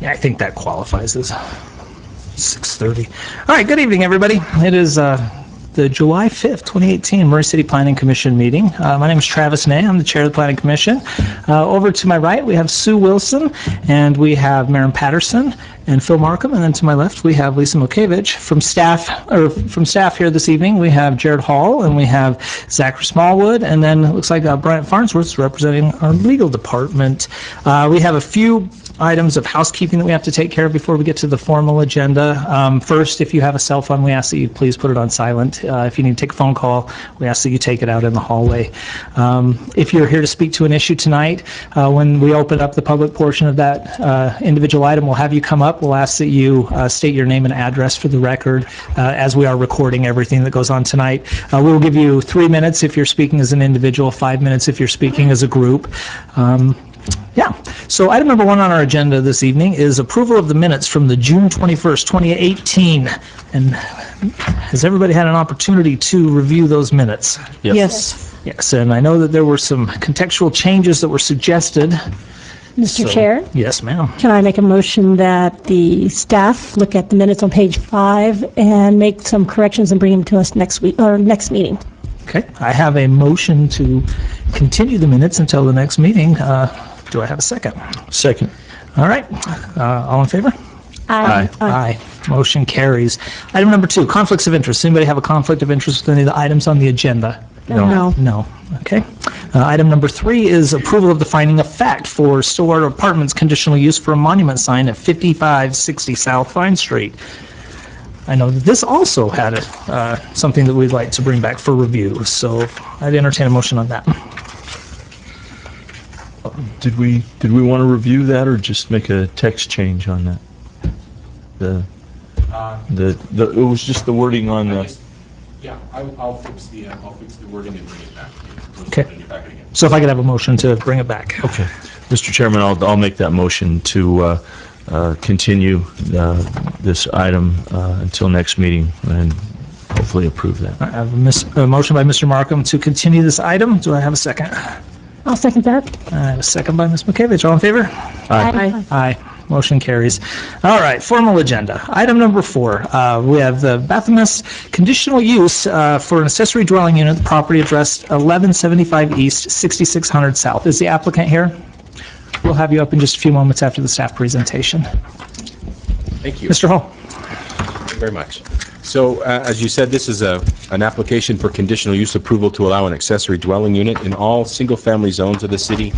Yeah, I think that qualifies as 6:30. All right, good evening, everybody. It is the July 5th, 2018 Murray City Planning Commission meeting. My name is Travis Ney. I'm the chair of the Planning Commission. Over to my right, we have Sue Wilson, and we have Maren Patterson and Phil Markham, and then to my left, we have Lisa Milkevich. From staff here this evening, we have Jared Hall, and we have Zachary Smallwood, and then it looks like Bryant Farnsworth is representing our legal department. We have a few items of housekeeping that we have to take care of before we get to the formal agenda. First, if you have a cell phone, we ask that you please put it on silent. If you need to take a phone call, we ask that you take it out in the hallway. If you're here to speak to an issue tonight, when we open up the public portion of that individual item, we'll have you come up. We'll ask that you state your name and address for the record, as we are recording everything that goes on tonight. We will give you 3 minutes if you're speaking as an individual, 5 minutes if you're speaking as a group. Yeah, so item number 1 on our agenda this evening is approval of the minutes from the June 21st, 2018. And has everybody had an opportunity to review those minutes? Yes. Yes, and I know that there were some contextual changes that were suggested. Mr. Chair? Yes, ma'am. Can I make a motion that the staff look at the minutes on page 5 and make some corrections and bring them to us next week or next meeting? Okay, I have a motion to continue the minutes until the next meeting. Do I have a second? Second. All right. All in favor? Aye. Aye. Motion carries. Item number 2, conflicts of interest. Anybody have a conflict of interest with any of the items on the agenda? No. No. Okay. Item number 3 is approval of the finding of fact for Stillwater Apartments conditional use for a monument sign at 5560 South Vine Street. I know that this also had something that we'd like to bring back for review, so I'd entertain a motion on that. Did we want to review that or just make a text change on that? It was just the wording on the. Yeah, I'll fix the wording and bring it back. Okay. Bring it back again. So if I could have a motion to bring it back. Okay, Mr. Chairman, I'll make that motion to continue this item until next meeting and hopefully approve that. I have a motion by Mr. Markham to continue this item. Do I have a second? I'll second that. I have a second by Ms. Milkevich. All in favor? Aye. Aye. Motion carries. All right, formal agenda. Item number 4, we have the Bethamus conditional use for an accessory dwelling unit, property address 1175 East, 6600 South. Is the applicant here? We'll have you up in just a few moments after the staff presentation. Thank you. Mr. Hall. Thank you very much. So, as you said, this is an application for conditional use approval to allow an accessory dwelling unit in all single-family zones of the city.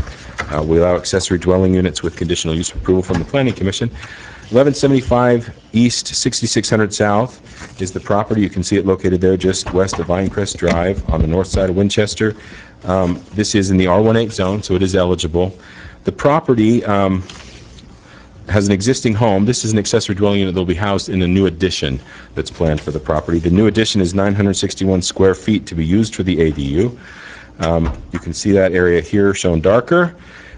We allow accessory dwelling units with conditional use approval from the Planning Commission. 1175 East, 6600 South is the property. You can see it located there just west of Vinecrest Drive on the north side of Winchester. This is in the R18 zone, so it is eligible. The property has an existing home. This is an accessory dwelling unit that will be housed in a new addition that's planned for the property. The new addition is 961 square feet to be used for the ADU. You can see that area here shown darker.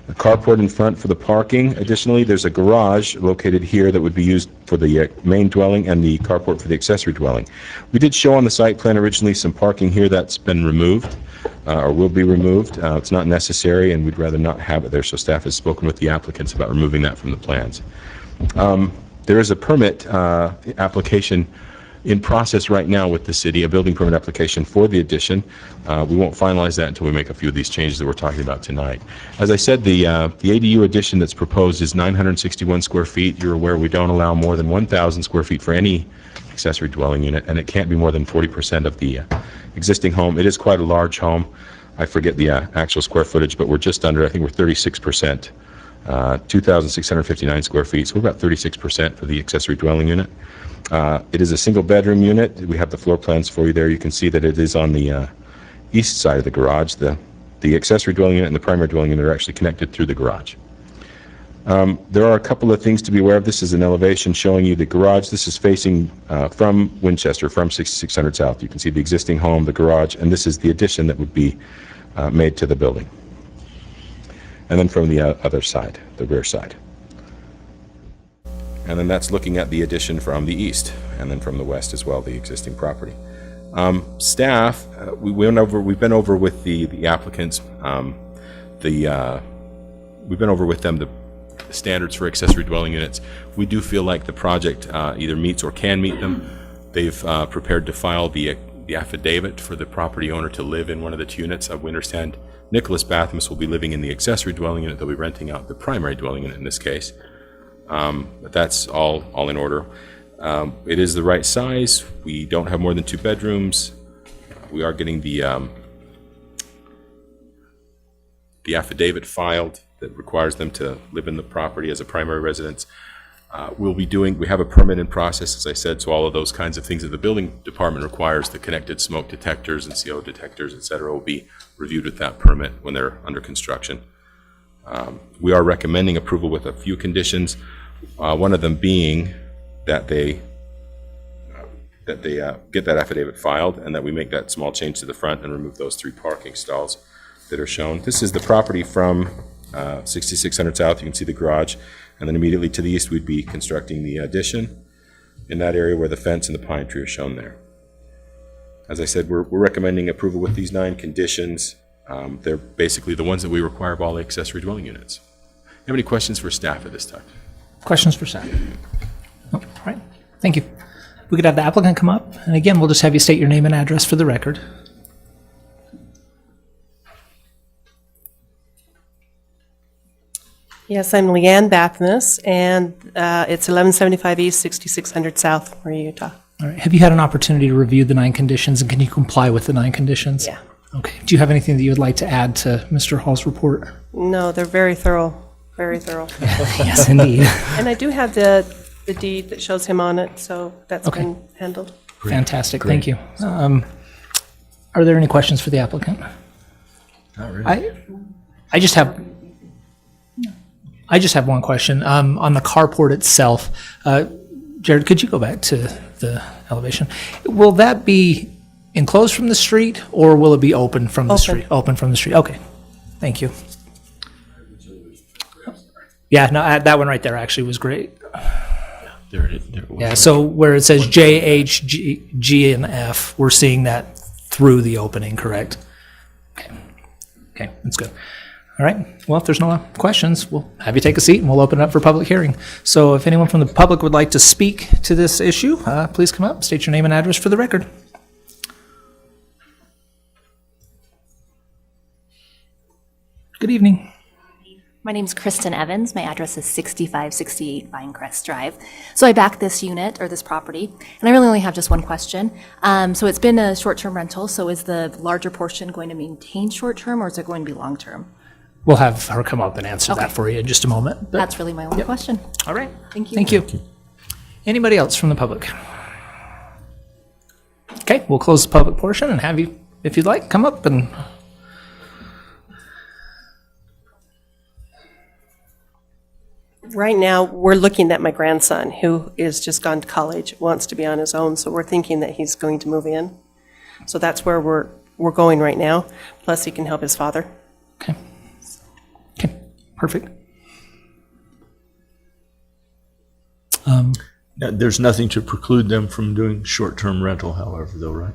A carport in front for the parking. Additionally, there's a garage located here that would be used for the main dwelling and the carport for the accessory dwelling. We did show on the site plan originally some parking here that's been removed or will be removed. It's not necessary and we'd rather not have it there, so staff has spoken with the applicants about removing that from the plans. There is a permit application in process right now with the city, a building permit application for the addition. We won't finalize that until we make a few of these changes that we're talking about tonight. As I said, the ADU addition that's proposed is 961 square feet. You're aware we don't allow more than 1,000 square feet for any accessory dwelling unit, and it can't be more than 40% of the existing home. It is quite a large home. I forget the actual square footage, but we're just under, I think we're 36%, 2,659 square feet, so we're about 36% for the accessory dwelling unit. It is a single bedroom unit. We have the floor plans for you there. You can see that it is on the east side of the garage. The accessory dwelling unit and the primary dwelling unit are actually connected through the garage. There are a couple of things to be aware of. This is an elevation showing you the garage. This is facing from Winchester, from 6600 South. You can see the existing home, the garage, and this is the addition that would be made to the building. And then from the other side, the rear side. And then that's looking at the addition from the east, and then from the west as well, the existing property. Staff, we've been over with the applicants. We've been over with them the standards for accessory dwelling units. We do feel like the project either meets or can meet them. They've prepared to file the affidavit for the property owner to live in one of the 2 units. We understand Nicholas Bathmus will be living in the accessory dwelling unit. They'll be renting out the primary dwelling unit in this case. But that's all in order. It is the right size. We don't have more than 2 bedrooms. We are getting the affidavit filed that requires them to live in the property as a primary residence. We have a permit in process, as I said, so all of those kinds of things that the building department requires, the connected smoke detectors and CO detectors, et cetera, will be reviewed with that permit when they're under construction. We are recommending approval with a few conditions, one of them being that they get that affidavit filed and that we make that small change to the front and remove those 3 parking stalls that are shown. This is the property from 6600 South. You can see the garage, and then immediately to the east we'd be constructing the addition in that area where the fence and the pine tree are shown there. As I said, we're recommending approval with these 9 conditions. They're basically the ones that we require of all the accessory dwelling units. You have any questions for staff at this time? Questions for staff? No? All right. Thank you. We could have the applicant come up, and again, we'll just have you state your name and address for the record. Yes, I'm Leanne Bathmus, and it's 1175 East, 6600 South, Maria, Utah. All right. Have you had an opportunity to review the 9 conditions, and can you comply with the 9 conditions? Yeah. Okay. Do you have anything that you would like to add to Mr. Hall's report? No, they're very thorough, very thorough. Yes, indeed. And I do have the deed that shows him on it, so that's Okay. been handled. Fantastic. Thank you. Are there any questions for the applicant? Not really. I just have one question. On the carport itself, Jared, could you go back to the elevation? Will that be enclosed from the street, or will it be open from the street? Open from the street. Okay. Thank you. Yeah, no, that one right there actually was great. There it was. Yeah, so where it says J, H, G, and F, we're seeing that through the opening, correct? Okay, that's good. All right, well, if there's no questions, we'll have you take a seat and we'll open it up for public hearing. So if anyone from the public would like to speak to this issue, please come up, state your name and address for the record. Good evening. My name's Kristen Evans. My address is 6568 Vinecrest Drive. So I backed this unit, or this property, and I really only have just one question. So it's been a short-term rental, so is the larger portion going to maintain short-term, or is it going to be long-term? We'll have her come up and answer that Okay. for you in just a moment. But- That's really my only question. all right. Thank you. Thank you. Anybody else from the public? Okay, we'll close the public portion and have you, if you'd like, come up and... Right now, we're looking at my grandson, who is just gone to college, wants to be on his own, so we're thinking that he's going to move in. So that's where we're going right now, plus he can help his father. Okay. Okay, perfect. Now, there's nothing to preclude them from doing short-term rental, however, though, right?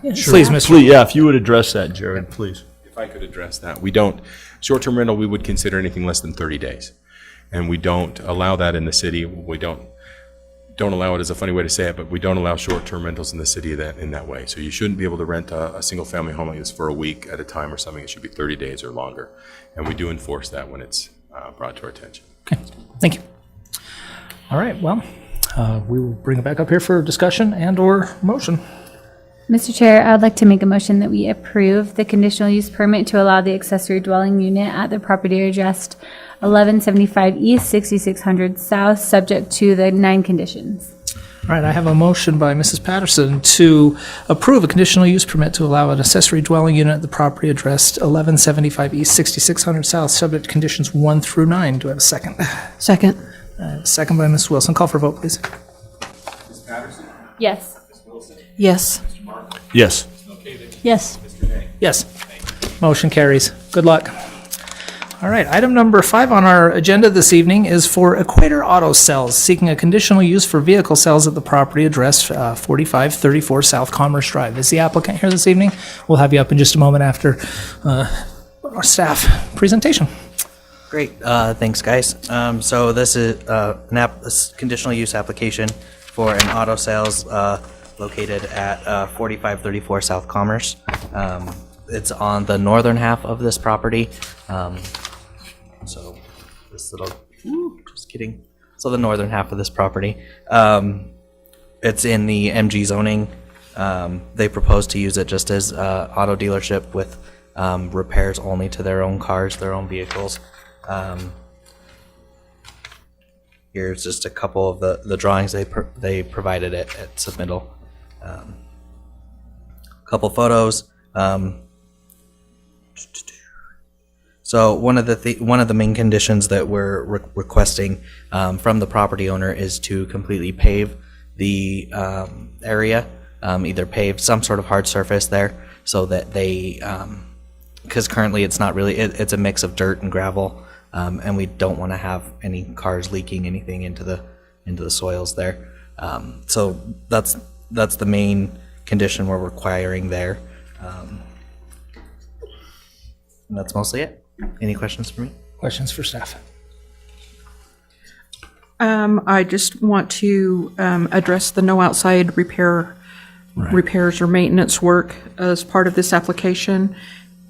Please, Mr. Please, yeah, if you would address that, Jared, please. If I could address that. We don't, short-term rental, we would consider anything less than 30 days. And we don't allow that in the city. We don't allow it as a funny way to say it, but we don't allow short-term rentals in the city in that way. So you shouldn't be able to rent a single-family home like this for a week at a time or something. It should be 30 days or longer. And we do enforce that when it's brought to our attention. Okay, thank you. All right, well, we will bring it back up here for discussion and/or motion. Mr. Chair, I would like to make a motion that we approve the conditional use permit to allow the accessory dwelling unit at the property addressed 1175 East, 6600 South, subject to the 9 conditions. All right, I have a motion by Mrs. Patterson to approve a conditional use permit to allow an accessory dwelling unit at the property addressed 1175 East, 6600 South, subject to conditions 1 through 9. Do I have a second? Second. Second by Ms. Wilson. Call for a vote, please. Yes. Yes. Yes. Yes. Yes. Motion carries. Good luck. All right, item number 5 on our agenda this evening is for Equator Auto Sales, seeking a conditional use for vehicle sales at the property address 4534 South Commerce Drive. Is the applicant here this evening? We'll have you up in just a moment after our staff presentation. Great, thanks, guys. So this is a conditional use application for an auto sales located at 4534 South Commerce. It's on the northern half of this property. So this little, just kidding. So the northern half of this property. It's in the MG zoning. They propose to use it just as auto dealership with repairs only to their own cars, their own vehicles. Here's just a couple of the drawings they provided at submittal. Couple photos. So one of the main conditions that we're requesting from the property owner is to completely pave the area, either pave some sort of hard surface there, so that they, because currently it's not really, it's a mix of dirt and gravel, and we don't want to have any cars leaking anything into the soils there. So that's the main condition we're requiring there. And that's mostly it. Any questions for me? Questions for staff? I just want to address the no outside repairs or maintenance work as part of this application,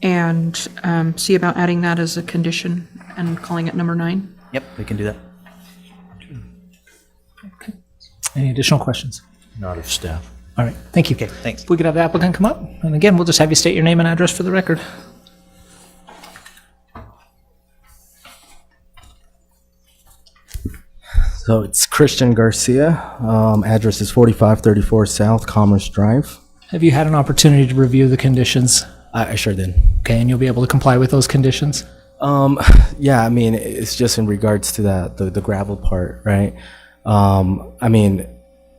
and see about adding that as a condition and calling it number 9. Yep, we can do that. Okay. Any additional questions? Not of staff. All right, thank you. Okay, thanks. If we could have the applicant come up, and again, we'll just have you state your name and address for the record. So it's Christian Garcia. Address is 4534 South Commerce Drive. Have you had an opportunity to review the conditions? I sure did. Okay, and you'll be able to comply with those conditions? Yeah, I mean, it's just in regards to the gravel part, right? I mean,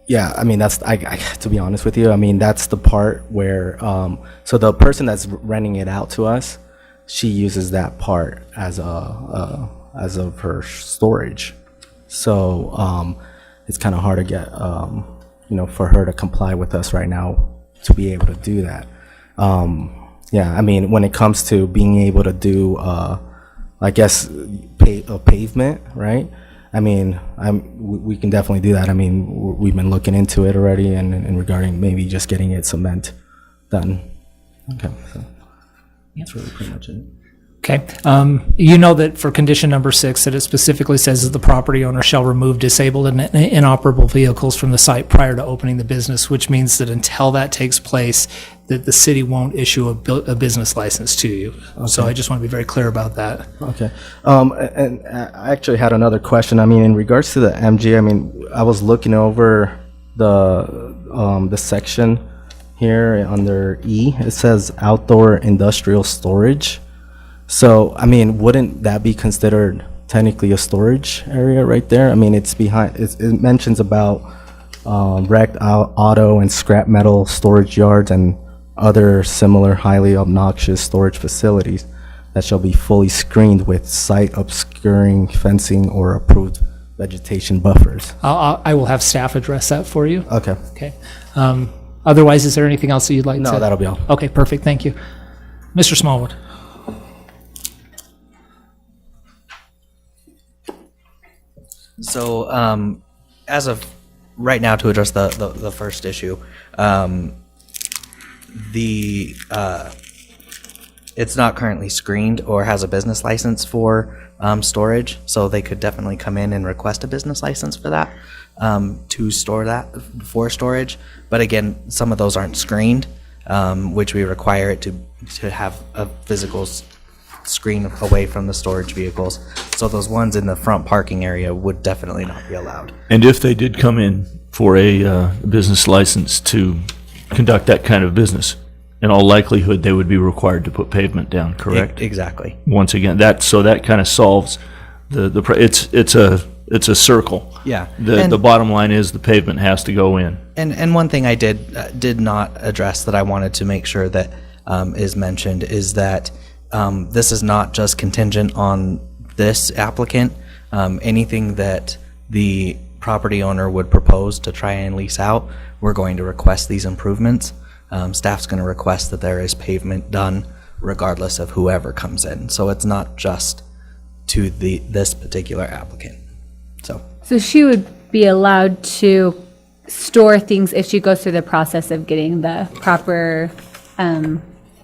yeah, I mean, that's, I to be honest with you, I mean, that's the part where, so the person that's renting it out to us, she uses that part as of her storage. So it's kind of hard to get, for her to comply with us right now to be able to do that. Yeah, I mean, when it comes to being able to do, I guess, a pavement, right? I mean, we can definitely do that. I mean, we've been looking into it already, and regarding maybe just getting it cement done. Okay, so that's really pretty much it. Okay. You know that for condition number 6, that it specifically says that the property owner shall remove disabled and inoperable vehicles from the site prior to opening the business, which means that until that takes place, that the city won't issue a business license to you. Okay. So I just want to be very clear about that. Okay. And I actually had another question. I mean, in regards to the MG, I mean, I was looking over the section here under E. It says outdoor industrial storage. So, I mean, wouldn't that be considered technically a storage area right there? I mean, it's behind, it mentions about wrecked auto and scrap metal storage yards and other similar highly obnoxious storage facilities that shall be fully screened with site obscuring fencing or approved vegetation buffers. I will have staff address that for you. Okay. Okay. Otherwise, is there anything else that you'd like to? No, that'll be all. Okay, perfect. Thank you. Mr. Smallwood. So, as of right now, to address the first issue, it's not currently screened or has a business license for storage, so they could definitely come in and request a business license for that, to store that for storage. But again, some of those aren't screened, which we require it to have a physical screen away from the storage vehicles. So those ones in the front parking area would definitely not be allowed. And if they did come in for a business license to conduct that kind of business, in all likelihood, they would be required to put pavement down, correct? Exactly. Once again, that kind of solves it's a circle. Yeah. The bottom line is the pavement has to go in. And one thing I did not address that I wanted to make sure that is mentioned is that this is not just contingent on this applicant. Anything that the property owner would propose to try and lease out, we're going to request these improvements. Staff's going to request that there is pavement done regardless of whoever comes in. So it's not just to this particular applicant. So she would be allowed to store things if she goes through the process of getting the proper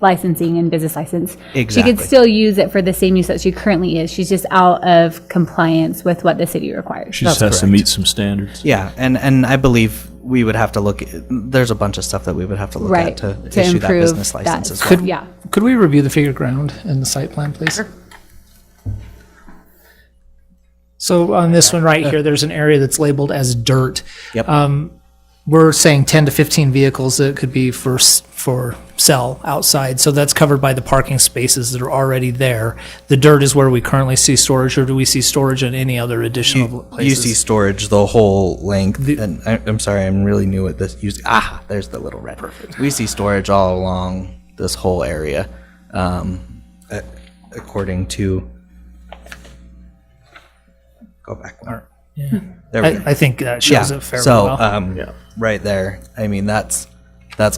licensing and business license. She Exactly. could still use it for the same use that she currently is. She's just out of compliance with what the city requires. She just has to meet some standards. Yeah, and I believe we would have to look, there's a bunch of stuff that we would have to look Right, at to to issue that improve business that. license as well. Yeah. Could we review the figure ground in the site plan, please? So on this one right here, there's an area that's labeled as dirt. Yep. We're saying 10 to 15 vehicles that could be for sale outside. So that's covered by the parking spaces that are already there. The dirt is where we currently see storage, or do we see storage in any other additional You places? see storage the whole length, and I'm sorry, I'm really new at this. There's the little red. Perfect. We see storage all along this whole area, according to. Go back one. Yeah. There we go. I think that shows it fairly So, well. right there, I mean, that's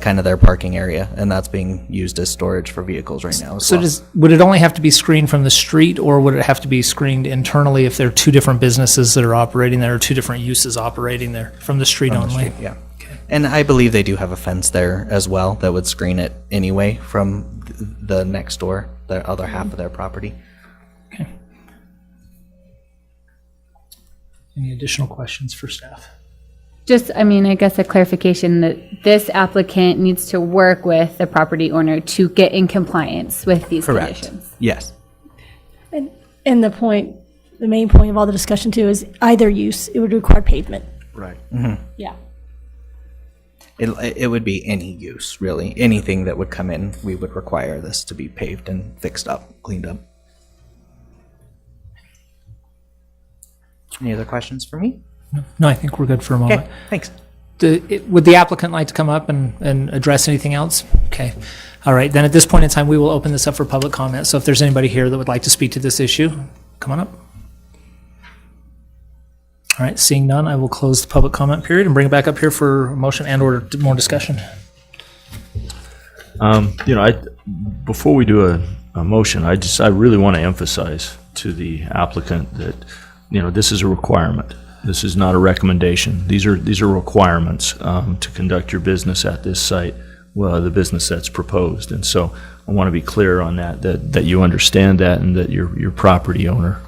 kind of their parking area, and that's being used as storage for vehicles right now as So well. would it only have to be screened from the street, or would it have to be screened internally if there are two different businesses that are operating there, or two different uses operating there, from the street From the only? street, yeah. And I believe they do have a fence there as well that would screen it anyway from the next door, the other half of their property. Okay. Any additional questions for staff? Just, I mean, I guess a clarification that this applicant needs to work with the property owner to get in compliance with these Correct. conditions. Yes. And the main point of all the discussion too is either use, it would require pavement. Right. Yeah. It would be any use, really. Anything that would come in, we would require this to be paved and fixed up, cleaned up. Any other questions for me? No, I think we're good for a moment. Okay, thanks. Would the applicant like to come up and address anything else? Okay. All right, then at this point in time, we will open this up for public comment. So if there's anybody here that would like to speak to this issue, come on up. All right, seeing none, I will close the public comment period and bring it back up here for a motion and or more discussion. Before we do a motion, I really want to emphasize to the applicant that, this is a requirement. This is not a recommendation. These are requirements to conduct your business at this site, the business that's proposed. And so I want to be clear on that you understand that, and that your property owner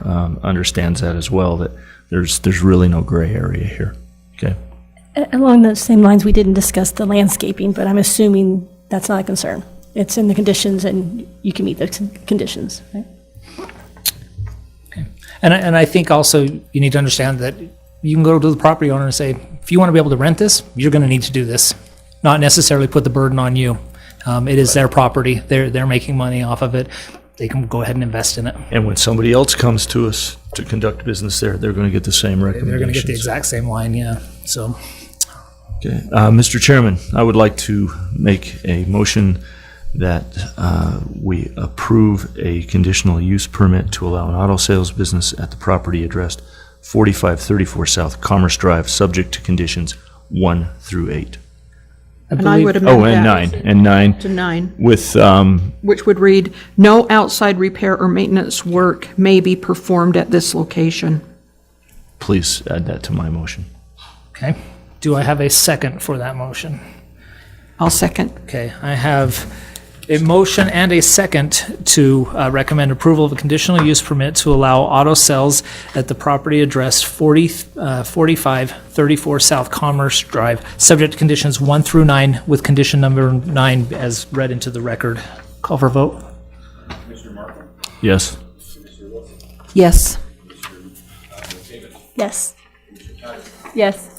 understands that as well, that there's really no gray area here. Okay. Along those same lines, we didn't discuss the landscaping, but I'm assuming that's not a concern. It's in the conditions and you can meet the conditions, right? Okay. And I think also you need to understand that you can go to the property owner and say, if you want to be able to rent this, you're going to need to do this. Not necessarily put the burden on you. It is their property. They're making money off of it. They can go ahead and invest in it. And when somebody else comes to us to conduct business there, they're going to get the same recommendations. They're going to get the exact same line, yeah. So, Okay. Mr. Chairman, I would like to make a motion that we approve a conditional use permit to allow an auto sales business at the property addressed 4534 South Commerce Drive, subject to conditions 1 through 8. And I would amend that. And 9. To 9, With, which would read, "No outside repair or maintenance work may be performed at this location." please add that to my motion. okay. Do I have a second for that motion? I'll second. Okay, I have a motion and a second to recommend approval of a conditional use permit to allow auto sales at the property addressed 4534 South Commerce Drive, subject to conditions 1 through 9, with condition number 9 as read into the record. Call for vote. Yes? Yes. Yes. Yes.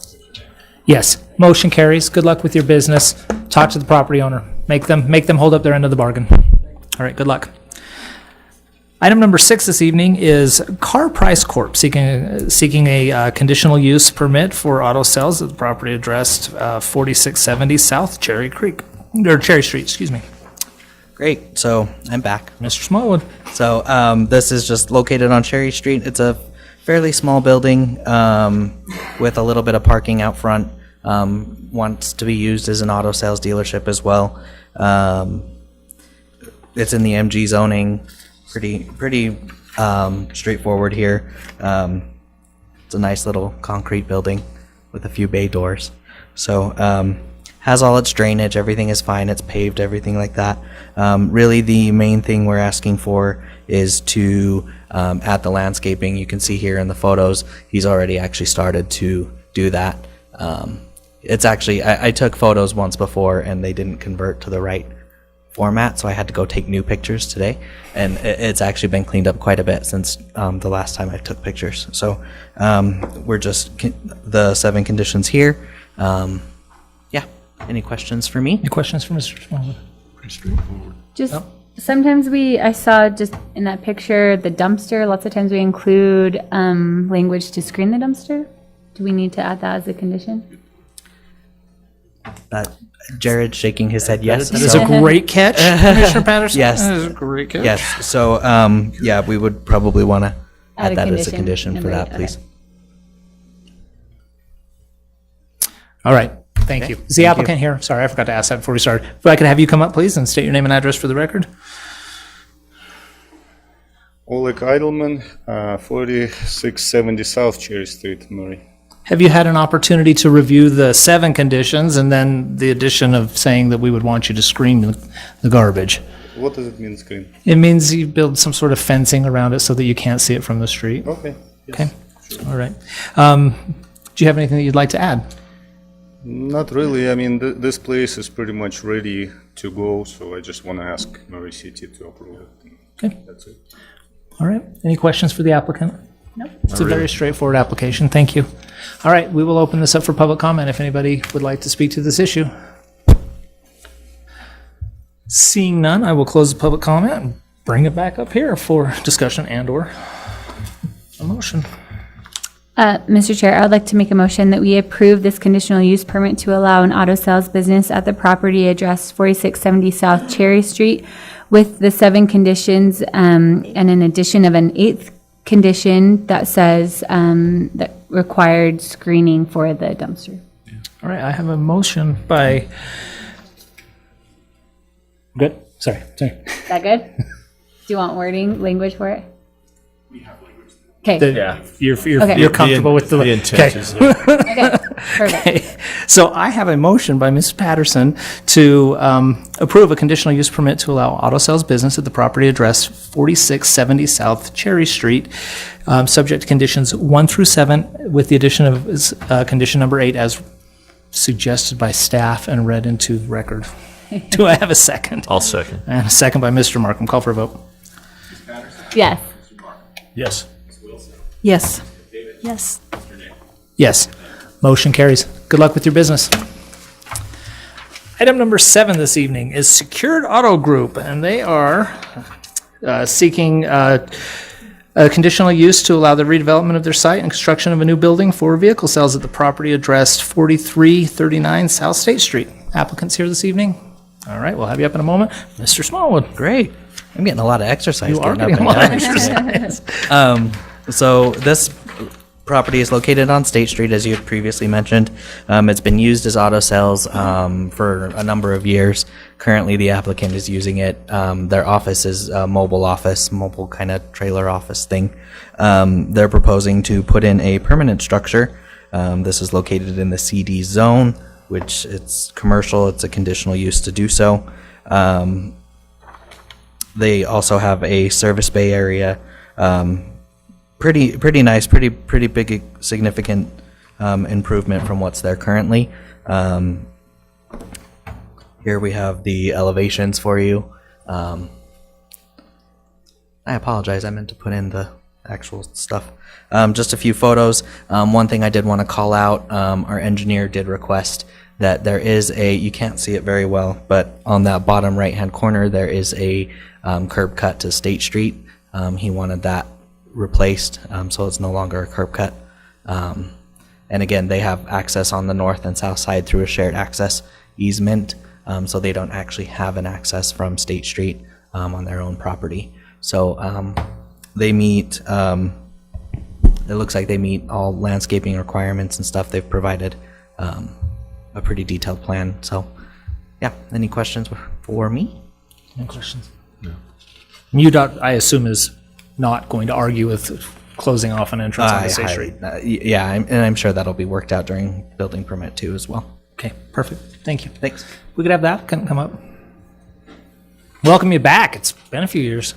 Yes, motion carries. Good luck with your business. Talk to the property owner. Make them hold up their end of the bargain. All right, good luck. Item number 6 this evening is Car Price Corp. seeking a conditional use permit for auto sales at the property addressed 4670 South Cherry Street, excuse me. Great, so I'm back. Mr. Smallwood. So this is just located on Cherry Street. It's a fairly small building with a little bit of parking out front. Wants to be used as an auto sales dealership as well. It's in the MG zoning, pretty straightforward here. It's a nice little concrete building with a few bay doors. So has all its drainage, everything is fine, it's paved, everything like that. Really the main thing we're asking for is to add the landscaping. You can see here in the photos, he's already actually started to do that. It's actually, I took photos once before and they didn't convert to the right format, so I had to go take new pictures today, and it's actually been cleaned up quite a bit since the last time I took pictures. So we're just the 7 conditions here. Yeah, any questions for me? Any questions for Mr. Smallwood? Pretty straightforward. Just sometimes I saw just in that picture, the dumpster, lots of times we include language to screen the dumpster. Do we need to add that as a condition? Jared shaking his head yes. That is a great catch, Commissioner Patterson. Yes. That is a great catch. Yes, so yeah, we would probably want to add that as a condition for Number that, 8, please. All right, thank you. Is the applicant here? Sorry, I forgot to ask that before we started. If I could have you come up, please, and state your name and address for the record. Oleg Eidelman, 4670 South Cherry Street, Murray. Have you had an opportunity to review the 7 conditions and then the addition of saying that we would want you to screen the garbage? What does it mean, screen? It means you build some sort of fencing around it so that you can't see it from the street. Okay. Yes. Okay, all right. Do you have anything that you'd like to add? Not really. I mean, this place is pretty much ready to go, so I just want to ask Murray City to approve it. Okay. That's it. All right, any questions for the applicant? No. It's a very straightforward application, thank you. All right, we will open this up for public comment if anybody would like to speak to this issue. Seeing none, I will close the public comment and bring it back up here for discussion and/or a motion. Mr. Chair, I would like to make a motion that we approve this conditional use permit to allow an auto sales business at the property address 4670 South Cherry Street with the 7 conditions and an addition of an 8th condition that says that required screening for the dumpster. All right, I have a motion by... Good, sorry. Is that good? Do you want language for it? Okay. Yeah. You're comfortable with the... intent is Okay. Perfect. Okay. So I have a motion by Ms. Patterson to approve a conditional use permit to allow auto sales business at the property address 4670 South Cherry Street, subject to conditions 1 through 7, with the addition of condition number 8 as suggested by staff and read into the record. Do I have a second? I'll second. And a second by Mr. Markham. Call for a vote. Yes. Yes. Yes. Yes. Yes. Motion carries. Good luck with your business. Item number 7 this evening is Secured Auto Group, and they are seeking a conditional use to allow the redevelopment of their site and construction of a new building for vehicle sales at the property addressed 4339 South State Street. Applicants here this evening? All right, we'll have you up in a moment. Mr. Smallwood. Great. I'm getting a lot of exercise. You are getting getting a up lot of and down. exercise. So this property is located on State Street, as you had previously mentioned. It's been used as auto sales for a number of years. Currently, the applicant is using it. Their office is a mobile kind of trailer office thing. They're proposing to put in a permanent structure. This is located in the CD zone, which it's commercial. It's a conditional use to do so. They also have a service bay area. Pretty nice, pretty big, significant improvement from what's there currently. Here we have the elevations for you. I apologize, I meant to put in the actual stuff. Just a few photos. One thing I did want to call out, our engineer did request that there is you can't see it very well, but on that bottom right-hand corner, there is a curb cut to State Street. He wanted that replaced, so it's no longer a curb cut. And again, they have access on the north and south side through a shared access easement, so they don't actually have an access from State Street on their own property. So they meet, it looks like they meet all landscaping requirements and stuff. They've provided a pretty detailed plan. So yeah, any questions for me? Any questions? No. UDOT, I assume, is not going to argue with closing off an entrance on the State Street. Yeah, and I'm sure that'll be worked out during building permit too as well. Okay, perfect. Thank you. Thanks. We could have that come up. Welcome you back. It's been a few years.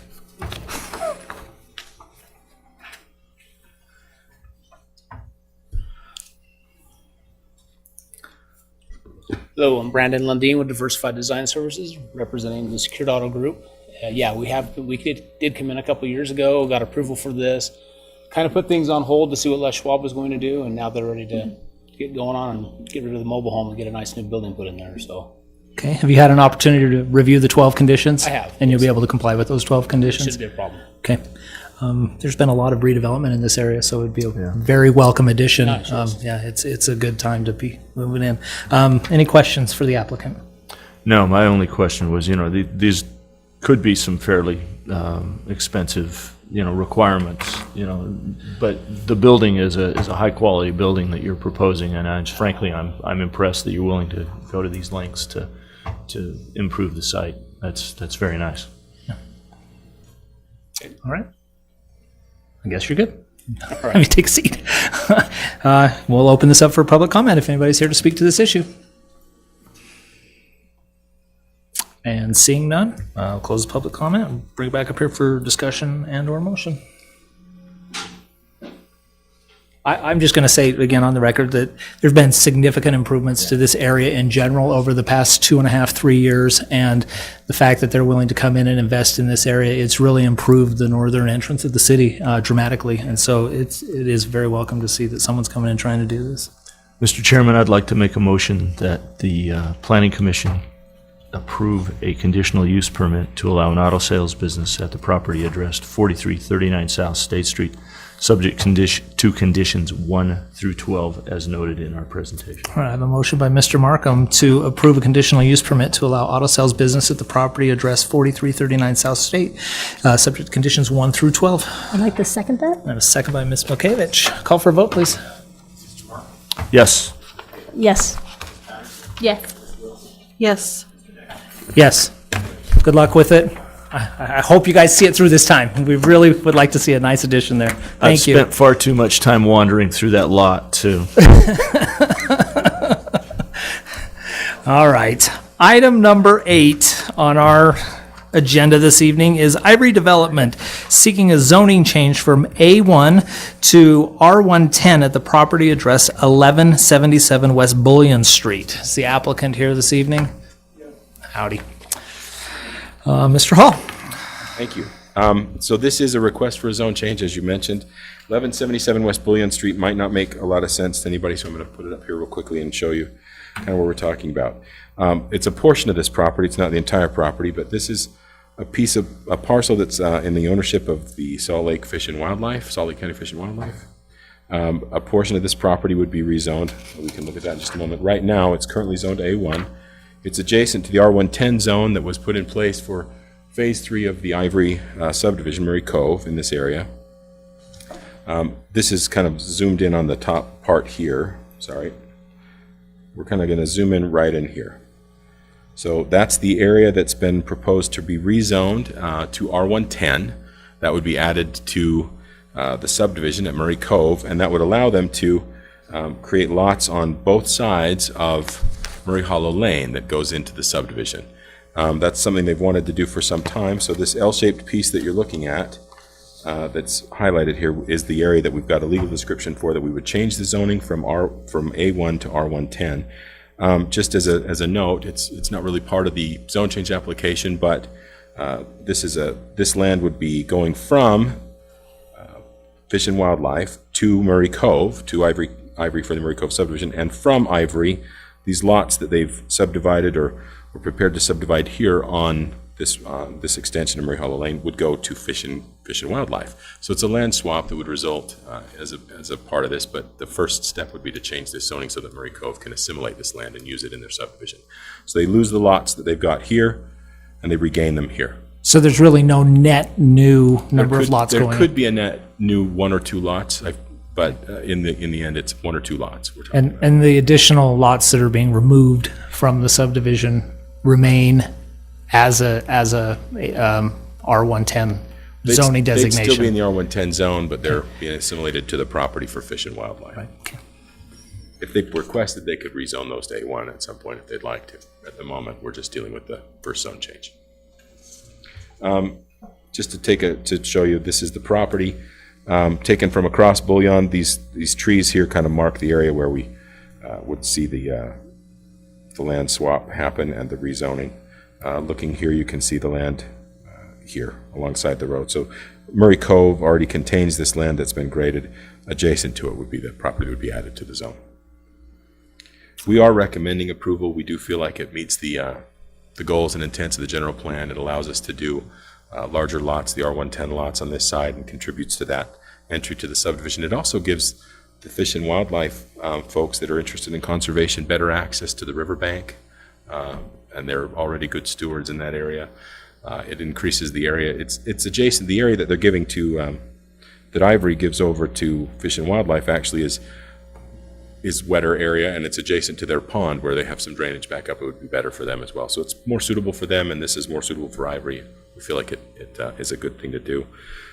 Hello, I'm Brandon Lundeen with Diversified Design Services, representing the Secured Auto Group. We did come in a couple years ago, got approval for this, kind of put things on hold to see what Les Schwab was going to do, and now they're ready to get going on and get rid of the mobile home and get a nice new building put in there. So, Okay. Have you had an opportunity to review the 12 conditions? I have. And you'll be able to comply with those 12 it conditions? shouldn't be a problem. Okay. There's been a lot of redevelopment in this area, so it'd be a very welcome addition. Nice, yes. Yeah, it's a good time to be moving in. Any questions for the applicant? No, my only question was, these could be some fairly expensive, requirements, but the building is a high-quality building that you're proposing, and frankly, I'm impressed that you're willing to go to these lengths to improve the site. That's very nice. All right. I guess you're good. Let me take a seat. We'll open this up for public comment if anybody's here to speak to this issue. And seeing none, I'll close the public comment and bring it back up here for discussion and or motion. I'm just going to say again on the record that there's been significant improvements to this area in general over the past 2.5, 3 years, and the fact that they're willing to come in and invest in this area, it's really improved the northern entrance of the city dramatically, and so it is very welcome to see that someone's coming in trying to do this. Mr. Chairman, I'd like to make a motion that the Planning Commission approve a conditional use permit to allow an auto sales business at the property addressed 4339 South State Street, subject to conditions 1 through 12 as noted in our presentation. All right, I have a motion by Mr. Markham to approve a conditional use permit to allow auto sales business at the property address 4339 South State, subject to conditions 1 through 12. I'd like to second that. And a second by Ms. Milkevich. Call for a vote, please. Yes. Yes. Yes. Yes. Yes. Good luck with it. I hope you guys see it through this time. We really would like to see a nice addition there. Thank you. I've spent far too much time wandering through that lot, too. All right. Item number 8 on our agenda this evening is Ivory Development seeking a zoning change from A1 to R110 at the property address 1177 West Bullion Street. Is the applicant here this evening? Howdy. Mr. Hall. Thank you. So this is a request for a zone change, as you mentioned. 1177 West Bullion Street might not make a lot of sense to anybody, so I'm going to put it up here real quickly and show you kind of what we're talking about. It's a portion of this property. It's not the entire property, but this is a parcel that's in the ownership of the Salt Lake Fish and Wildlife, Salt Lake County Fish and Wildlife. A portion of this property would be rezoned. We can look at that in just a moment. Right now, it's currently zoned A1. It's adjacent to the R110 zone that was put in place for Phase 3 of the Ivory subdivision, Murray Cove, in this area. This is kind of zoomed in on the top part here. Sorry. We're kind of going to zoom in right in here. So that's the area that's been proposed to be rezoned to R110. That would be added to the subdivision at Murray Cove, and that would allow them to create lots on both sides of Murray Hollow Lane that goes into the subdivision. That's something they've wanted to do for some time. So this L-shaped piece that you're looking at that's highlighted here is the area that we've got a legal description for, that we would change the zoning from A1 to R110. Just as a note, it's not really part of the zone change application, but this land would be going from Fish and Wildlife to Murray Cove, to Ivory for the Murray Cove subdivision, and from Ivory, these lots that they've subdivided or were prepared to subdivide here on this extension of Murray Hollow Lane would go to Fish and Wildlife. So it's a land swap that would result as a part of this, but the first step would be to change this zoning so that Murray Cove can assimilate this land and use it in their subdivision. So they lose the lots that they've got here, and they regain them here. So there's really no net new number of lots going in? There could be a net new 1 or 2 lots, but in the end, it's 1 or 2 lots we're talking about. And the additional lots that are being removed from the subdivision remain as a R110 zoning They'd designation. still be in the R110 zone, but they're being assimilated to the property for fish and wildlife. Right. Okay. If they requested, they could rezone those to A1 at some point if they'd like to. At the moment, we're just dealing with the first zone change. Just to show you, this is the property taken from across Bullion. These trees here kind of mark the area where we would see the land swap happen and the rezoning. Looking here, you can see the land here alongside the road. So Murray Cove already contains this land that's been graded. Adjacent to it would be the property that would be added to the zone. We are recommending approval. We do feel like it meets the goals and intents of the general plan. It allows us to do larger lots, the R110 lots on this side, and contributes to that entry to the subdivision. It also gives the fish and wildlife folks that are interested in conservation better access to the riverbank, and they're already good stewards in that area. It increases the area. It's adjacent. The area that they're giving to, that Ivory gives over to Fish and Wildlife actually is wetter area, and it's adjacent to their pond where they have some drainage back up. It would be better for them as well. So it's more suitable for them, and this is more suitable for Ivory. We feel like it is a good thing to do.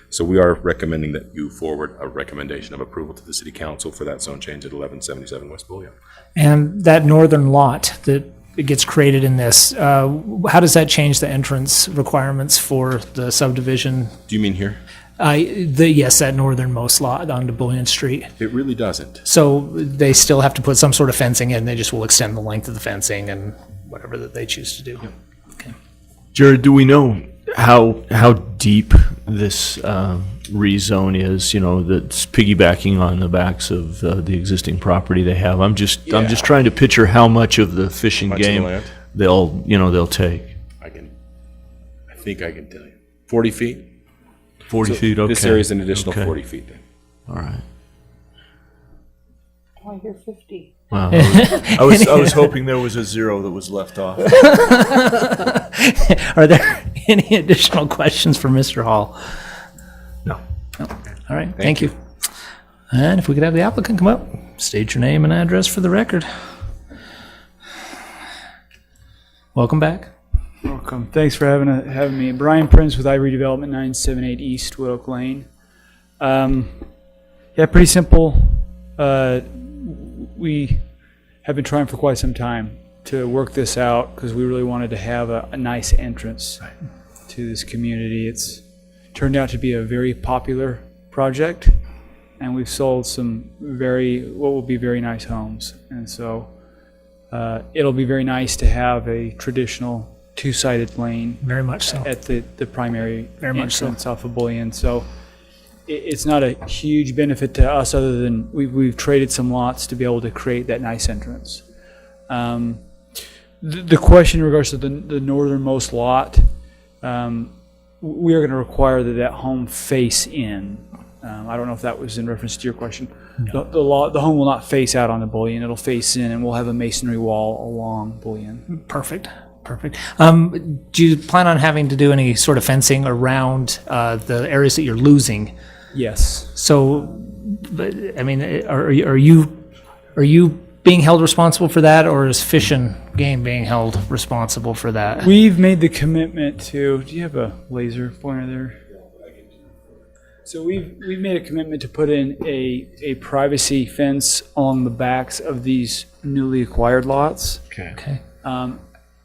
So we are recommending that you forward a recommendation of approval to the City Council for that zone change at 1177 West Bullion. And that northern lot that it gets created in this, how does that change the entrance requirements for the subdivision? Do you mean here? Yes, that northernmost lot onto Bullion Street. It really doesn't. So they still have to put some sort of fencing in. They just will extend the length of the fencing and whatever that they choose to do. Yep. Okay. Jared, do we know how deep this rezone is? You know, that's piggybacking on the backs of the existing property they have. I'm just trying to picture how much of the fishing game they'll take. I think I can tell you. 40 feet. 40 feet. Okay. This area is an additional Okay. 40 feet then. All right. I hear 50. Wow. I was hoping there was a zero that was left off. Are there any additional questions for Mr. Hall? No. No. All right. Thank you. And if we could have the applicant come up, state your name and address for the record. Welcome back. Welcome. Thanks for having me. Brian Prince with Ivory Development, 978 East Wood Oak Lane. Pretty simple. We have been trying for quite some time to work this out because we really wanted to have a nice entrance to this community. It's turned out to be a very popular project, and we've sold some what will be very nice homes. And so it'll be very nice to have a traditional two-sided lane. Very much so. At the primary Very much so. entrance off of Bullion. So it's not a huge benefit to us other than we've traded some lots to be able to create that nice entrance. The question in regards to the northernmost lot, we are going to require that home face in. I don't know if that was in reference to your question. No. The home will not face out on the Bullion. It'll face in, and we'll have a masonry wall along Bullion. Perfect. Do you plan on having to do any sort of fencing around the areas that you're losing? Yes. So, but, I mean, are you being held responsible for that, or is Fish and Game being held responsible for that? We've made the commitment to. Do you have a laser pointer there? So we've made a commitment to put in a privacy fence along the backs of these newly acquired lots. Okay.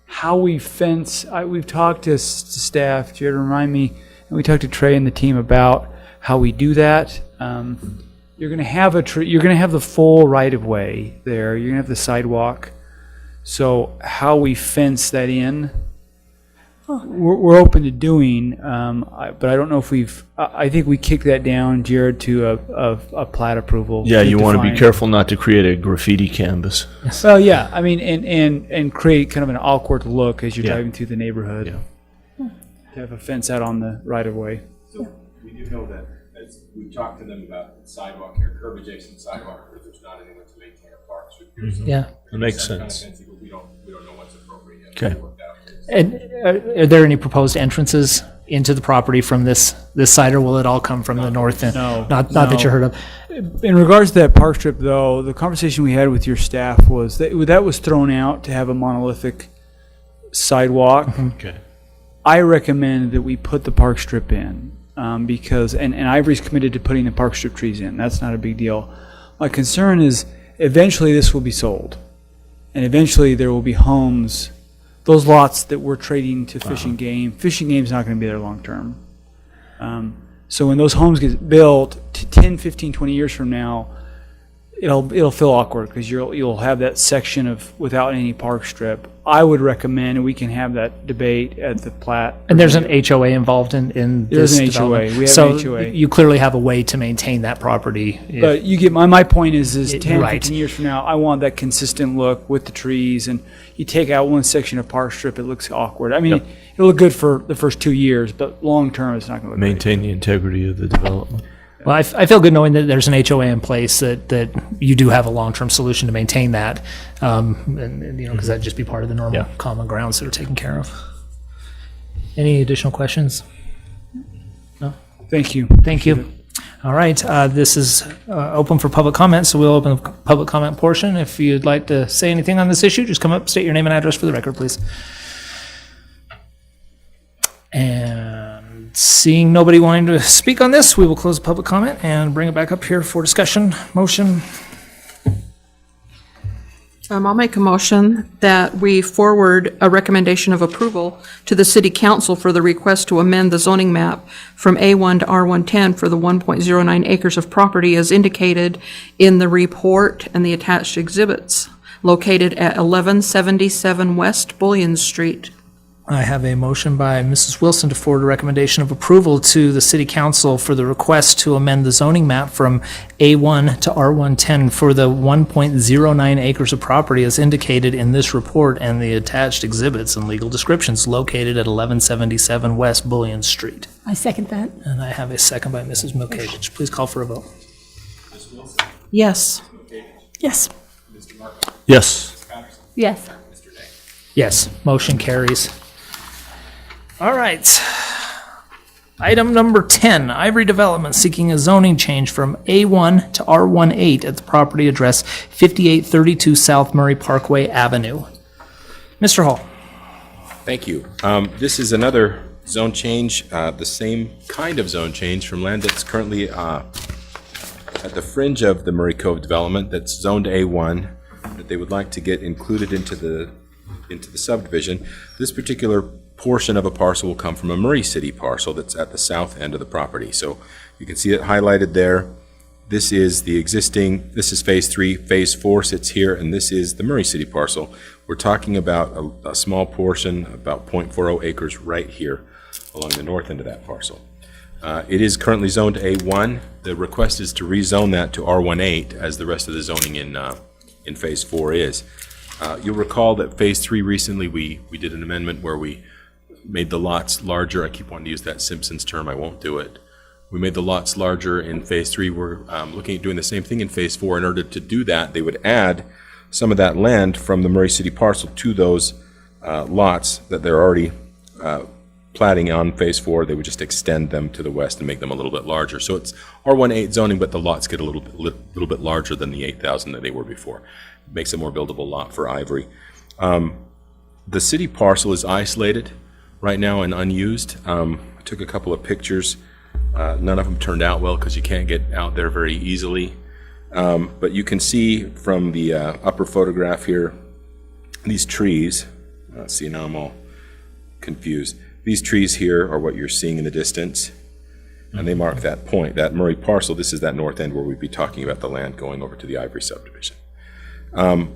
How we fence, we've talked to staff, Jared, remind me, and we talked to Trey and the team about how we do that. You're going to have the full right of way there. You're going to have the sidewalk. So how we fence that in, we're open to doing, but I don't know if I think we kicked that down, Jared, to a plat approval. Yeah, you want to be careful not to create a graffiti canvas. Well, yeah, I mean, and create kind of an awkward look as you're driving through the neighborhood. Yeah. To have a fence out on the right of way. So we do know that as we talked to them about the sidewalk here, curb adjacent sidewalk, because there's not anyone to maintain a park strip here. So Yeah. That makes sense. Kind of fencing, but we don't know what's appropriate yet. Okay. We'll work that out. And are there any proposed entrances into the property from this side, or will it all come from the north end? No. Not that you heard of. In regards to that park strip, though, the conversation we had with your staff was that was thrown out to have a monolithic sidewalk. Okay. I recommend that we put the park strip in. because, and Ivory's committed to putting the park strip trees in. That's not a big deal. My concern is eventually this will be sold. And eventually there will be homes, those lots that we're trading to Fish and Game. Fish and Game's not going to be there long term. So when those homes get built, 10, 15, 20 years from now, it'll feel awkward because you'll have that section of without any park strip. I would recommend, and we can have that debate at the plat. And there's an HOA involved in There's this an development. HOA. We have so an HOA. You clearly have a way to maintain that property. But you get my point is 10, right. 15 years from now, I want that consistent look with the trees, and you take out one section of park strip, it looks awkward. I mean, it'll look good for the first 2 years, but long term, it's not going to look Maintain the integrity of the development. Well, I feel good knowing that there's an HOA in place that you do have a long-term solution to maintain that, and because that'd just be part of the normal common grounds that are taken care of. Any additional questions? No? Thank you. Thank you. All right, this is open for public comment, so we'll open the public comment portion. If you'd like to say anything on this issue, just come up, state your name and address for the record, please. And seeing nobody wanting to speak on this, we will close the public comment and bring it back up here for discussion. Motion. I'll make a motion that we forward a recommendation of approval to the City Council for the request to amend the zoning map from A1 to R110 for the 1.09 acres of property as indicated in the report and the attached exhibits located at 1177 West Bullion Street. I have a motion by Mrs. Wilson to forward a recommendation of approval to the City Council for the request to amend the zoning map from A1 to R110 for the 1.09 acres of property as indicated in this report and the attached exhibits and legal descriptions located at 1177 West Bullion Street. I second that. And I have a second by Mrs. Milkevich. Please call for a vote. Yes. Yes. Yes. Yes. Yes, motion carries. All right. Item number 10, Ivory Development seeking a zoning change from A1 to R18 at the property address 5832 South Murray Parkway Avenue. Mr. Hall. Thank you. This is another zone change, the same kind of zone change from land that's currently at the fringe of the Murray Cove development that's zoned A1 that they would like to get included into the subdivision. This particular portion of a parcel will come from a Murray City parcel that's at the south end of the property. So you can see it highlighted there. This is the existing, this is phase 3, phase 4 sits here, and this is the Murray City parcel. We're talking about a small portion, about 0.40 acres right here along the north end of that parcel. It is currently zoned A1. The request is to rezone that to R18 as the rest of the zoning in phase 4 is. You'll recall that phase 3 recently we did an amendment where we made the lots larger. I keep wanting to use that Simpsons term. I won't do it. We made the lots larger in phase 3. We're looking at doing the same thing in phase 4. In order to do that, they would add some of that land from the Murray City parcel to those lots that they're already platting on phase 4. They would just extend them to the west and make them a little bit larger. So it's R18 zoning, but the lots get a little bit larger than the 8,000 that they were before. It makes a more buildable lot for Ivory. The city parcel is isolated right now and unused. I took a couple of pictures. None of them turned out well because you can't get out there very easily. But you can see from the upper photograph here, these trees. Let's see, now I'm all confused. These trees here are what you're seeing in the distance, and they mark that point, that Murray parcel. This is that north end where we'd be talking about the land going over to the Ivory subdivision.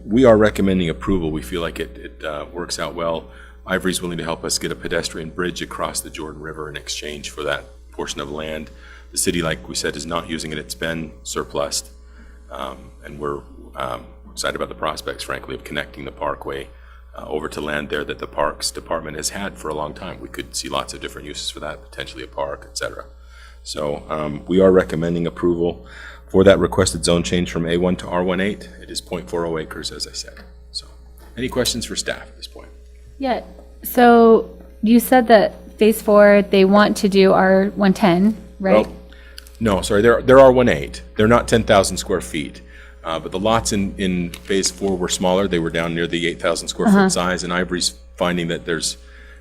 We are recommending approval. We feel like it works out well. Ivory's willing to help us get a pedestrian bridge across the Jordan River in exchange for that portion of land. The city, like we said, is not using it. It's been surplused, and we're excited about the prospects, frankly, of connecting the parkway over to land there that the Parks Department has had for a long time. We could see lots of different uses for that, potentially a park, etc. So we are recommending approval for that requested zone change from A1 to R18. It is 0.40 acres, as I said. So any questions for staff at this point? Yeah, so you said that phase 4, they want to do R110, right? Well, no, sorry, they're R18. They're not 10,000 square feet. But the lots in phase 4 were smaller. They were down near the 8,000 square foot size, and Ivory's finding that there's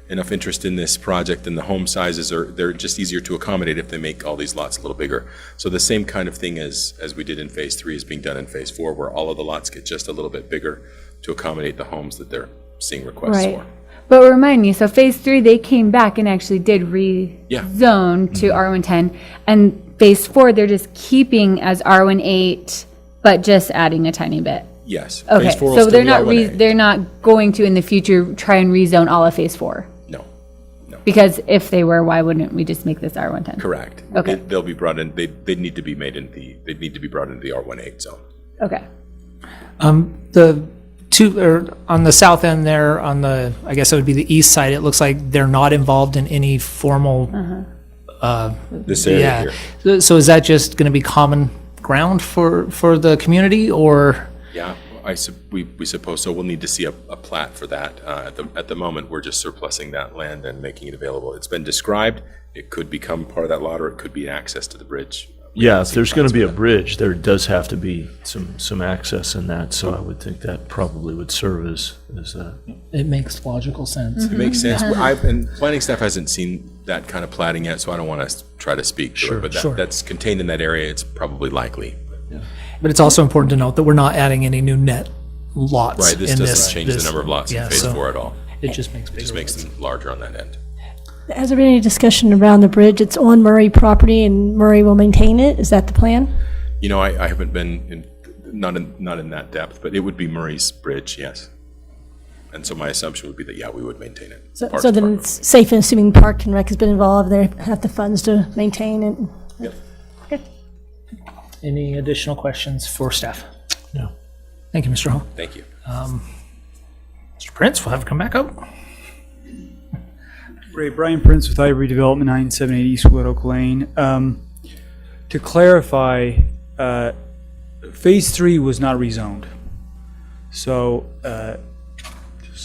enough interest in this project, and the home sizes they're just easier to accommodate if they make all these lots a little bigger. So the same kind of thing as we did in Phase 3 is being done in Phase 4, where all of the lots get just a little bit bigger to accommodate the homes that they're seeing requests Right. for. But remind me, so phase 3, they came back and actually did rezone to R110, and phase 4, they're just keeping as R18, but just adding a tiny bit. Yes. Okay, Phase 4 will so still they're be not R1A. they're not going to in the future try and rezone all of phase 4. No. Because if they were, why wouldn't we just make this R110? Correct. Okay. They'll be brought in. They'd need to be made in they'd need to be brought into the R18 zone. Okay. The two, or on the south end there, on the, I guess it would be the east side, it looks like they're not involved in any formal. This area here. So is that just going to be common ground for the community, or? Yeah, we suppose so. We'll need to see a plat for that. At the moment, we're just surplusing that land and making it available. It's been described. It could become part of that lot, or it could be access to the bridge. Yeah, if there's going to be a bridge, there does have to be some access in that, so I would think that probably would serve as a. It makes logical sense. It makes sense. And planning staff hasn't seen that kind of platting yet, so I don't want to try to speak to it. But that's contained in that area. It's probably likely. But it's also important to note that we're not adding any new net lots. Right. This doesn't change the number of lots in Phase 4 at all. It just makes bigger. It just makes them larger on that end. Has there been any discussion around the bridge? It's on Murray property and Murray will maintain it? Is that the plan? You know, I haven't been not in that depth, but it would be Murray's bridge, yes. And so my assumption would be that, yeah, we would maintain it. So then it's safe in assuming Park and Rec has been involved, they have the funds to maintain it? Yep. Okay. Any additional questions for staff? No. Thank you, Mr. Hall. Thank you. Mr. Prince, we'll have you come back up. Brian Prince with Ivory Development, 978 East Wood Oak Lane. To clarify, Phase 3 was not rezoned. So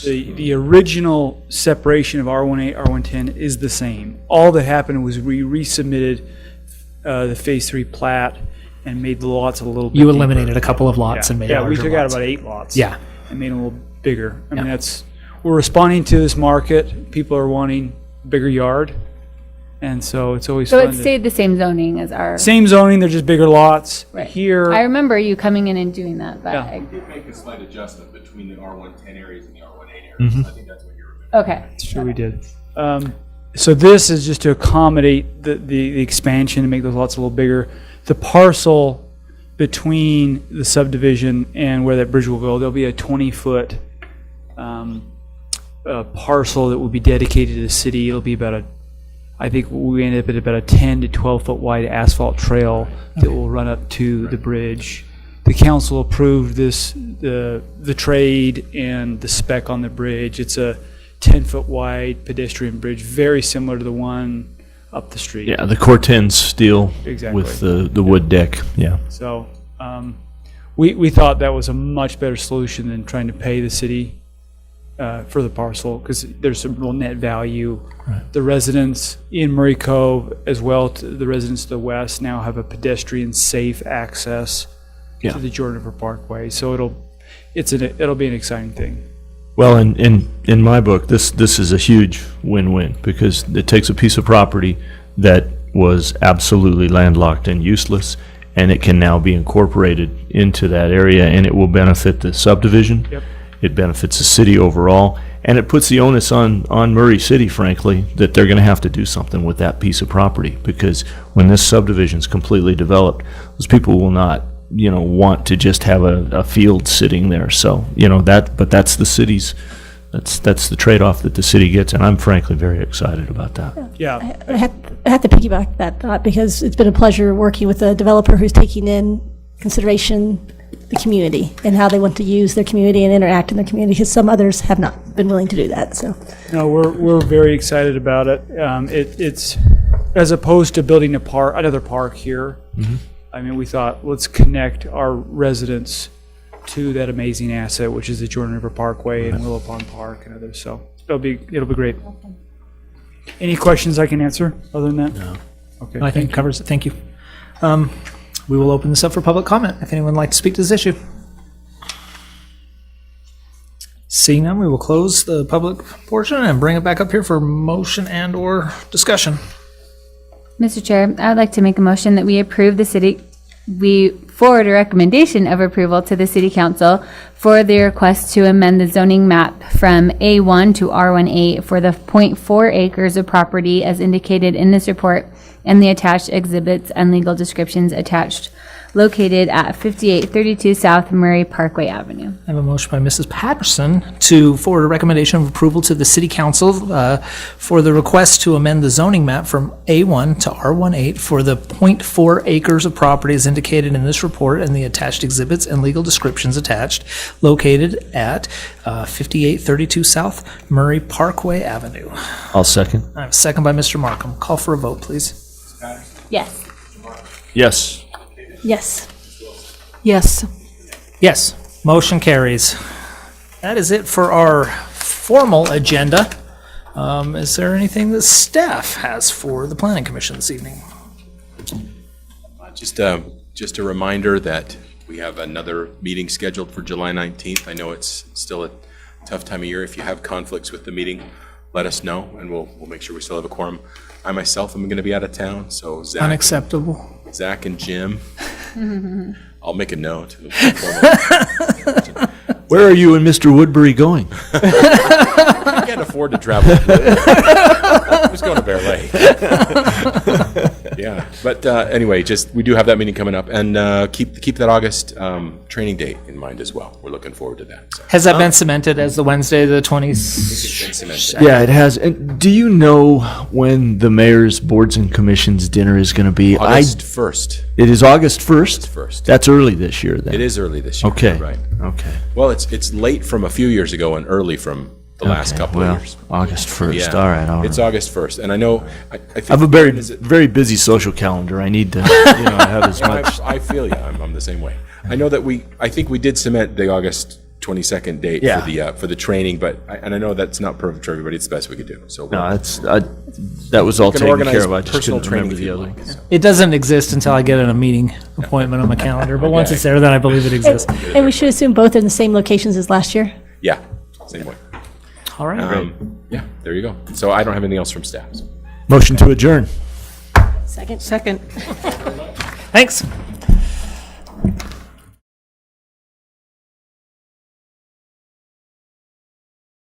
the original separation of R18, R110 is the same. All that happened was we resubmitted the Phase 3 plat and made the lots a little bit You deeper. eliminated a couple of lots and made it Yeah, we larger took out lots. about 8 lots. Yeah. And made them a little bigger. I mean, we're responding to this market. People are wanting a bigger yard. And so it's always So fun it to- stayed the same zoning as our. Same zoning, they're just bigger lots. Right. Here, I remember you coming in and doing that, but Yeah. We did make a slight adjustment between the R110 areas and the R18 areas. I think that's what you're okay. sure we did. So this is just to accommodate the expansion and make those lots a little bigger. The parcel between the subdivision and where that bridge will go, there'll be a 20-foot parcel that will be dedicated to the city. It'll be about I think we ended up at about a 10 to 12-foot wide asphalt trail that will run up to the bridge. The council approved the trade and the spec on the bridge. It's a 10-foot wide pedestrian bridge, very similar to the one up the street. Yeah, the Corten steel Exactly. with the wood deck, yeah. So we thought that was a much better solution than trying to pay the city for the parcel, because there's some real net value. Right. The residents in Murray Cove, as well to the residents to the west, now have a pedestrian safe access to the Jordan River Parkway. So it'll be an exciting thing. Well, in my book, this is a huge win-win, because it takes a piece of property that was absolutely landlocked and useless, and it can now be incorporated into that area, and it will benefit the subdivision. Yep. It benefits the city overall, and it puts the onus on Murray City, frankly, that they're going to have to do something with that piece of property, because when this subdivision's completely developed, those people will not, want to just have a field sitting there. So, but that's the city's, that's the trade-off that the city gets, and I'm frankly very excited about that. Yeah. I have to piggyback that thought, because it's been a pleasure working with a developer who's taking in consideration the community and how they want to use their community and interact in their community, because some others have not been willing to do that. So No, we're very excited about it. It's as opposed to building another park here. Mm-hmm. I mean, we thought, let's connect our residents to that amazing asset, which is the Jordan River Parkway and Willow Pond Park and others. So it'll be great. Any questions I can answer other than that? No. Okay. I think it covers it. Thank you. We will open this up for public comment if anyone would like to speak to this issue. Seeing none, we will close the public portion and bring it back up here for motion and/or discussion. Mr. Chair, I would like to make a motion that we forward a recommendation of approval to the City Council for the request to amend the zoning map from A1 to R18 for the 0.4 acres of property as indicated in this report and the attached exhibits and legal descriptions attached, located at 5832 South Murray Parkway Avenue. I have a motion by Mrs. Patterson to forward a recommendation of approval to the City Council for the request to amend the zoning map from A1 to R18 for the 0.4 acres of property as indicated in this report and the attached exhibits and legal descriptions attached, located at 5832 South Murray Parkway Avenue. I'll second. I have a second by Mr. Markham. Call for a vote, please. Yes. Yes. Yes. Yes. Yes, motion carries. That is it for our formal agenda. Is there anything that staff has for the Planning Commission this evening? Just a reminder that we have another meeting scheduled for July 19th. I know it's still a tough time of year. If you have conflicts with the meeting, let us know, and we'll make sure we still have a quorum. I myself am going to be out of town, so Unacceptable. Zach and Jim. I'll make a note. Where are you and Mr. Woodbury going? I can't afford to travel. I'm just going to Bear Lake. Yeah, but anyway, we do have that meeting coming up, and keep that August training date in mind as well. We're looking forward to that. So. Has that been cemented as the Wednesday, the 20th? It's been cemented. Yeah, it has. And do you know when the mayor's boards and commissions dinner is going to be? August 1st. It is August 1st? August 1st. That's early this year then. It is early this year. Okay. Right. Okay. Well, it's late from a few years ago and early from the last couple of years. August 1st. Yeah. All right. It's August 1st, and I know. I think I have a very busy social calendar. I need to have as much. I feel you. I'm the same way. I know that I think we did cement the August 22nd date for the training, but I know that's not perfect for everybody. It's the best we could do. So No, that was all taken care of. I just personal couldn't training remember if the you'd other like. one. So. It doesn't exist until I get in a meeting appointment on my calendar, but once it's there, then I believe it exists. And we should assume both are in the same locations as last year? Yeah, same way. All right. Yeah, there you go. So I don't have anything else from staff. So. Motion to adjourn. Second. Second. Thanks.